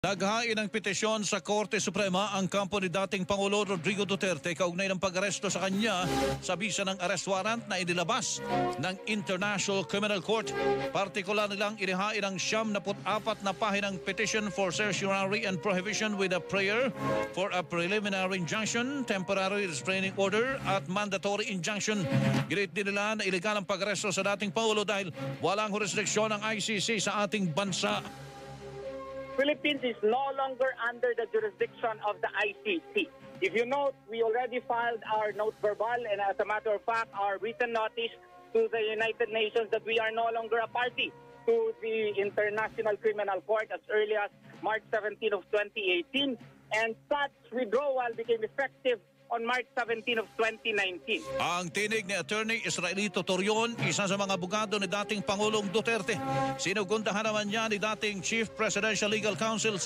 Naghain ng petisyon sa Korte Suprema ang kampo ni dating Pangulo Rodrigo Duterte kaugnay ng pag-aresto sa kanya sa bisa ng arrest warrant na inilabas ng International Criminal Court. Partikular nilang inihain ang 74 na pahinang petition for certiorari and prohibition with a prayer for a preliminary injunction, temporary restraining order at mandatory injunction. Ginit din nila na iligal ang pag-aresto sa dating Pangulo dahil walang jurisdiksyon ng ICC sa ating bansa. Philippines is no longer under the jurisdiction of the ICC. If you note, we already filed our note verbal and as a matter of fact, our written notice to the United Nations that we are no longer a party to the International Criminal Court as early as March 17 of 2018. And such withdrawal became effective on March 17 of 2019. Ang tinig ni Attorney Israelito Torion, isa sa mga abogado ni dating Pangulong Duterte. Sinugundahan naman niya ni dating Chief Presidential Legal Counsel